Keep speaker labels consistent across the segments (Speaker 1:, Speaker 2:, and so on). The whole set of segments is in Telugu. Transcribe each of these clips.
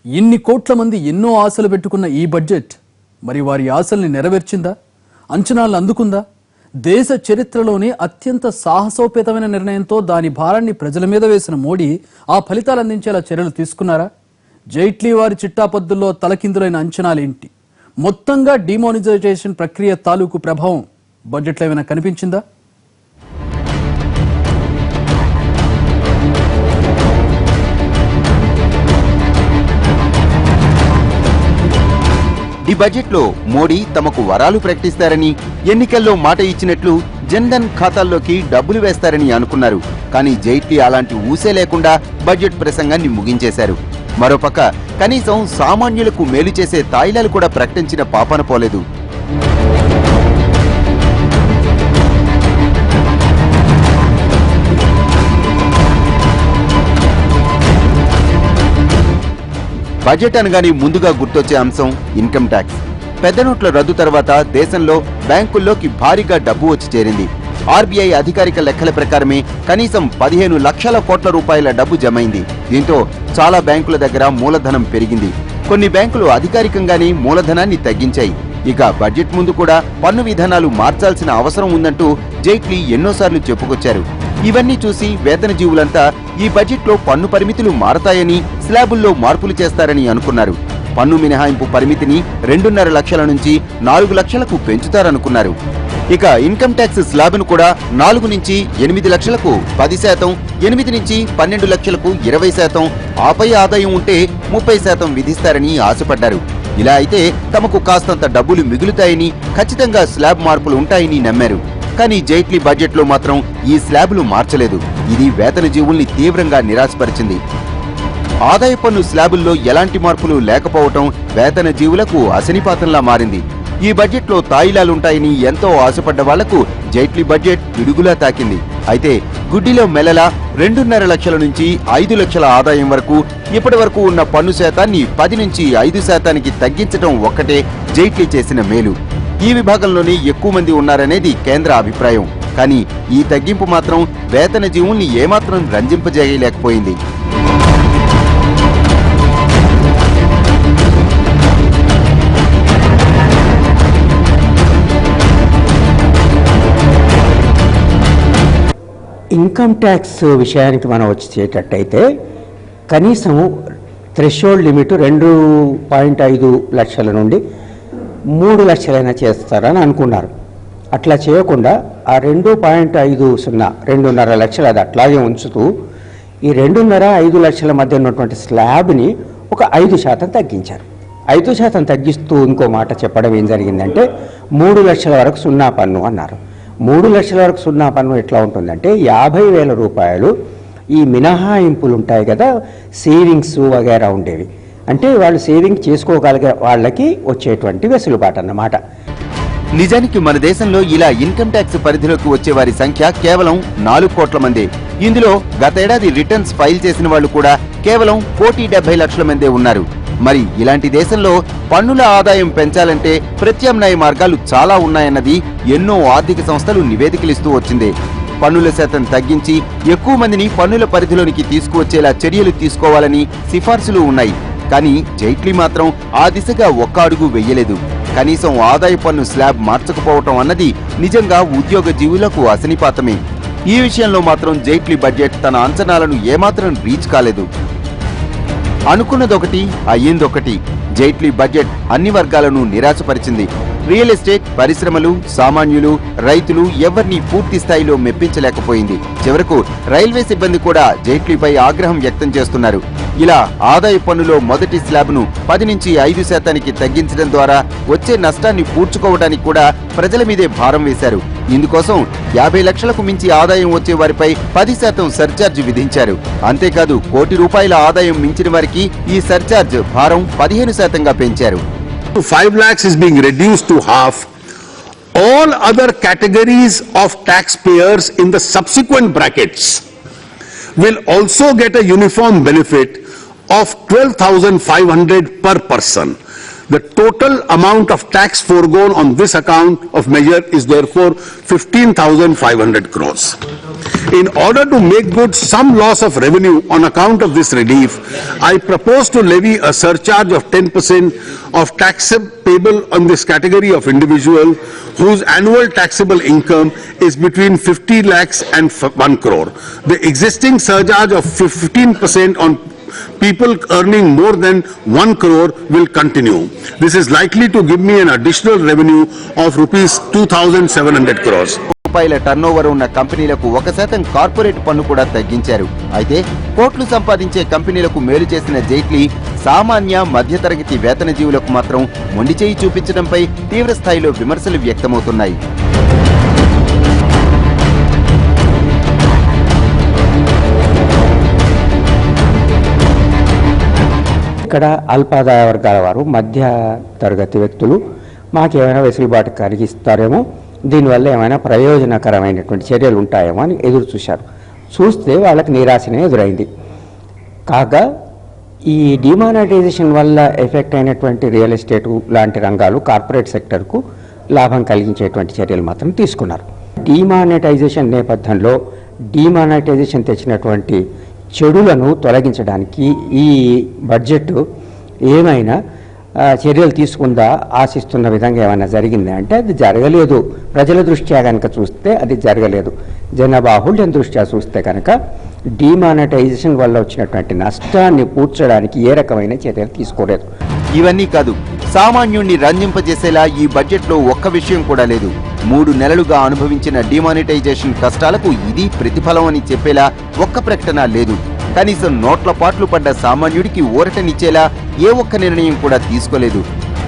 Speaker 1: ఇన్ని కోట్ల మంది ఎన్నో ఆశలు పెట్టుకున్న ఈ బడ్జెట్ మరి వారి ఆశల్ని నెరవేర్చిందా? అంచనాలు అందుకుందా? దేశ చరిత్రలోనే అత్యంత సాహసోపేతమైన నిర్ణయంతో దాని భారాన్ని ప్రజల మీద వేసిన మోడీ ఆ ఫలితాలు అందించేలా చర్యలు తీసుకున్నారా? జైట్లీ వారి చిట్టాపద్దుల్లో తలకిందులైన అంచనాలేంటి? మొత్తంగా డిమానిటైజేషన్ ప్రక్రియ తాలూకు ప్రభావం బడ్జెట్లో ఏమైనా కనిపించిందా?
Speaker 2: ఈ బడ్జెట్లో మోడీ తమకు వరాలు ప్రకటిస్తారని, ఎన్నికల్లో మాట ఇచ్చినట్లు జన్ధన్ ఖాతాల్లోకి డబ్బులు వేస్తారని అనుకున్నారు. కానీ జైట్లీ అలాంటి ఊసే లేకుండా బడ్జెట్ ప్రసంగాన్ని ముగించేశారు. మరోపక్క కనీసం సామాన్యులకు మేలు చేసే తాయిలాలు కూడా ప్రకటించిన పాపాన పోలేదు. బడ్జెట్ అనగానే ముందుగా గుర్తొచ్చే అంశం ఇన్కమ్ ట్యాక్స్. పెద్ద నోట్ల రద్దు తర్వాత దేశంలో బ్యాంకుల్లోకి భారీగా డబ్బు వచ్చి చేరింది. ఆర్బీఐ అధికారిక లెక్కల ప్రకారమే కనీసం 15 లక్షల కోట్ల రూపాయల డబ్బు జమైంది. దీంతో చాలా బ్యాంకుల దగ్గర మూలధనం పెరిగింది. కొన్ని బ్యాంకులు అధికారికంగానే మూలధనాన్ని తగ్గించాయి. ఇక బడ్జెట్ ముందు కూడా పన్ను విధానాలు మార్చాల్సిన అవసరం ఉందంటూ జైట్లీ ఎన్నోసార్లు చెప్పుకొచ్చారు. ఇవన్నీ చూసి వేతన జీవులంతా ఈ బడ్జెట్లో పన్ను పరిమితులు మారతాయని, స్లాబుల్లో మార్పులు చేస్తారని అనుకున్నారు. పన్ను మినహాయింపు పరిమితిని 2.5 లక్షల నుంచి 4 లక్షలకు పెంచుతారనుకున్నారు. ఇక ఇన్కమ్ ట్యాక్స్ స్లాబ్ను కూడా 4 నుంచి 8 లక్షలకు 10%, 8 నుంచి 12 లక్షలకు 20%, ఆపై ఆదాయం ఉంటే 30% విధిస్తారని ఆశపడ్డారు. ఇలా అయితే తమకు కాస్తంత డబ్బులు మిగులుతాయని, ఖచ్చితంగా స్లాబ్ మార్పులు ఉంటాయని నమ్మారు. కానీ జైట్లీ బడ్జెట్లో మాత్రం ఈ స్లాబులు మార్చలేదు. ఇది వేతన జీవుల్ని తీవ్రంగా నిరాశపరిచింది. ఆదాయ పన్ను స్లాబుల్లో ఎలాంటి మార్పులు లేకపోవటం వేతన జీవులకు అశనిపాతంలా మారింది. ఈ బడ్జెట్లో తాయిలాలుంటాయని ఎంతో ఆశపడ్డ వాళ్లకు జైట్లీ బడ్జెట్ పిడుగులా తాకింది. అయితే గుడ్డిలో మెల్లలా 2.5 లక్షల నుంచి 5 లక్షల ఆదాయం వరకు ఇప్పటి వరకు ఉన్న పన్ను శాతాన్ని 10 నుంచి 5% తగ్గించడం ఒక్కటే జైట్లీ చేసిన మేలు. ఈ విభాగంలోనే ఎక్కువ మంది ఉన్నారనేది కేంద్ర అభిప్రాయం. కానీ ఈ తగ్గింపు మాత్రం వేతన జీవుల్ని ఏమాత్రం రంజింపజేయలేకపోయింది.
Speaker 3: ఇన్కమ్ ట్యాక్స్ విషయానికి మనం వచ్చేటట్టయితే కనీసం థ్రెషోల్డ్ లిమిట్ 2.5 లక్షల నుండి 3 లక్షలైనా చేస్తారని అనుకున్నారు. అట్లా చేయకుండా ఆ 2.5 లక్షలు అది అట్లాగే ఉంచుతూ ఈ 2.5 లక్షల మధ్య ఉన్నటువంటి స్లాబ్ని ఒక 5% తగ్గించారు. 5% తగ్గిస్తూ ఇంకో మాట చెప్పడం ఏం జరిగిందంటే 3 లక్షల వరకు సున్నా పన్ను అన్నారు. 3 లక్షల వరకు సున్నా పన్ను ఎట్లా ఉంటుందంటే 50,000 రూపాయలు ఈ మినహాయింపులు ఉంటాయి కదా, సేవింగ్స్ వగైరా ఉండేవి, అంటే వాళ్ళు సేవింగ్ చేసుకోగలిగే వాళ్ళకి వచ్చేటువంటి వెసులుబాటు అన్నమాట.
Speaker 2: నిజానికి మన దేశంలో ఇలా ఇన్కమ్ ట్యాక్స్ పరిధిలోకి వచ్చే వారి సంఖ్య కేవలం 4 కోట్ల మందే. ఇందులో గతేడాది రిటర్న్స్ ఫైల్ చేసిన వాళ్ళు కూడా కేవలం 1,70 లక్షల మందే ఉన్నారు. మరి ఇలాంటి దేశంలో పన్నుల ఆదాయం పెంచాలంటే ప్రత్యామ్నాయ మార్గాలు చాలా ఉన్నాయన్నది ఎన్నో ఆర్థిక సంస్థలు నివేదికలిస్తూ వచ్చింది. పన్నుల శాతం తగ్గించి ఎక్కువ మందిని పన్నుల పరిధిలోనికి తీసుకువచ్చేలా చర్యలు తీసుకోవాలని సిఫార్సులు ఉన్నాయి. కానీ జైట్లీ మాత్రం ఆ దిశగా ఒక్క అడుగు వెయ్యలేదు. కనీసం ఆదాయ పన్ను స్లాబ్ మార్చకపోవటం అన్నది నిజంగా ఉద్యోగ జీవులకు అశనిపాతమే. ఈ విషయంలో మాత్రం జైట్లీ బడ్జెట్ తన అంచనాలను ఏమాత్రం రీచ్ కాలేదు. అనుకున్నదొకటి అయ్యిందొకటి. జైట్లీ బడ్జెట్ అన్ని వర్గాలను నిరాశపరిచింది. రియల్ ఎస్టేట్, పరిశ్రమలు, సామాన్యులు, రైతులు ఎవరిని పూర్తి స్థాయిలో మెప్పించలేకపోయింది. చివరకు రైల్వే సిబ్బంది కూడా జైట్లీపై ఆగ్రహం వ్యక్తం చేస్తున్నారు. ఇలా ఆదాయ పన్నులో మొదటి స్లాబ్ను 10 నుంచి 5% తగ్గించడం ద్వారా వచ్చే నష్టాన్ని పూడ్చుకోవడానికి కూడా ప్రజల మీదే భారం వేశారు. ఇందుకోసం 50 లక్షలకు మించి ఆదాయం వచ్చే వారిపై 10% సర్చార్జ్ విధించారు. అంతేకాదు కోటి రూపాయల ఆదాయం మించిన వారికి ఈ సర్చార్జ్ భారం 15%గా పెంచారు.
Speaker 4: 5 lakhs is being reduced to half. All other categories of taxpayers in the subsequent brackets will also get a uniform benefit of 12,500 per person. The total amount of tax foregone on this account of measure is therefore 15,500 crores. In order to make good some loss of revenue on account of this relief, I propose to levy a surcharge of 10% of tax payable on this category of individual whose annual taxable income is between 50 lakhs and 1 crore. The existing surcharge of 15% on people earning more than 1 crore will continue. This is likely to give me an additional revenue of rupees 2,700 crores.
Speaker 2: రూపాయల టర్నోవర్ ఉన్న కంపెనీలకు 1% కార్పొరేట్ పన్ను కూడా తగ్గించారు. అయితే కోట్లు సంపాదించే కంపెనీలకు మేలు చేసిన జైట్లీ సామాన్య మధ్యతరగతి వేతన జీవులకు మాత్రం మొండి చేయి చూపించడంపై తీవ్ర స్థాయిలో విమర్శలు వ్యక్తమవుతున్నాయి.
Speaker 3: ఇక్కడ అల్పాదాయ వర్గాల వారు, మధ్య తరగతి వ్యక్తులు మాకేమైనా వెసులుబాటు కలిగిస్తారేమో, దీనివల్ల ఏమైనా ప్రయోజనకరమైనటువంటి చర్యలు ఉంటాయేమో అని ఎదురు చూశారు. చూస్తే వాళ్ళకి నిరాశనే ఎదురైంది. కాగా ఈ డిమానిటైజేషన్ వల్ల ఎఫెక్ట్ అయినటువంటి రియల్ ఎస్టేటు లాంటి రంగాలు కార్పొరేట్ సెక్టర్కు లాభం కలిగించేటువంటి చర్యలు మాత్రం తీసుకున్నారు. డిమానిటైజేషన్ నేపథ్యంలో డిమానిటైజేషన్ తెచ్చినటువంటి చెడులను తొలగించడానికి ఈ బడ్జెట్ ఏమైనా చర్యలు తీసుకుందా ఆశిస్తున్న విధంగా ఏమైనా జరిగింది అంటే అది జరగలేదు. ప్రజల దృష్ట్యా కనుక చూస్తే అది జరగలేదు. జనబాహుళ్యం దృష్ట్యా చూస్తే కనుక డిమానిటైజేషన్ వల్ల వచ్చినటువంటి నష్టాన్ని పూడ్చడానికి ఏ రకమైన చర్యలు తీసుకోలేదు.
Speaker 2: ఇవన్నీ కాదు, సామాన్యుణ్ణి రంజింపజేసేలా ఈ బడ్జెట్లో ఒక్క విషయం కూడా లేదు. 3 నెలలుగా అనుభవించిన డిమానిటైజేషన్ కష్టాలకు ఇది ప్రతిఫలం అని చెప్పేలా ఒక్క ప్రకటన లేదు. కనీసం నోట్ల పాట్లు పడ్డ సామాన్యుడికి ఊరటనిచ్చేలా ఏ ఒక్క నిర్ణయం కూడా తీసుకోలేదు.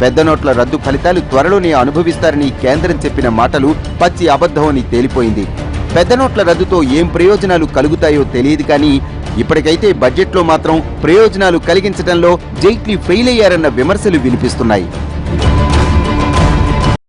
Speaker 2: పెద్ద నోట్ల రద్దు ఫలితాలు త్వరలోనే అనుభవిస్తారని కేంద్రం చెప్పిన మాటలు పచ్చి అబద్ధమని తేలిపోయింది. పెద్ద నోట్ల రద్దుతో ఏం ప్రయోజనాలు కలుగుతాయో తెలియదు కానీ ఇప్పటికైతే బడ్జెట్లో మాత్రం ప్రయోజనాలు కలిగించడంలో జైట్లీ ఫెయిల్ అయ్యారన్న విమర్శలు వినిపిస్తున్నాయి.